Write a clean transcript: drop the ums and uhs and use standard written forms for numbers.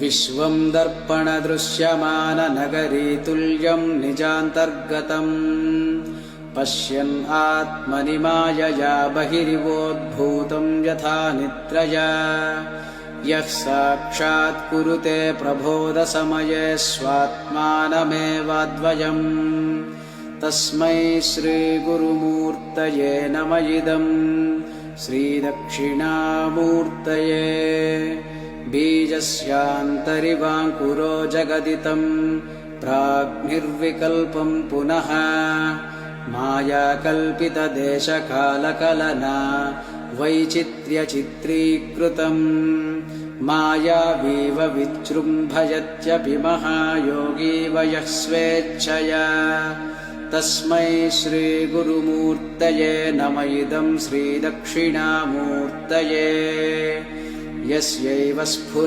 विश्वं दर्पणदृश्यमाननगरीतुल्यं निजान्तर्गतम् पश्यन् आत्मनि मायया बहिरिवोद्भूतं यथा निद्रया यः साक्षात् कुरुते प्रबोधसमये स्वात्मानमेवाद्वयम् तस्मै श्रीगुरुमूर्तये नमः इदं श्रीदक्षिणामूर्तये बीजस्यान्तरिवाङ्कुरो जगदितं प्राग्निर्विकल्पं पुनः मायाकल्पितदेशकालकलना वैचित्र्यचित्रीकृतं मायावीव विजृम्भयत्यपि महायोगी वयः स्वेच्छया तस्मै श्रीगुरुमूर्तये नमः इदं श्रीदक्षिणामूर्तये यस्यैव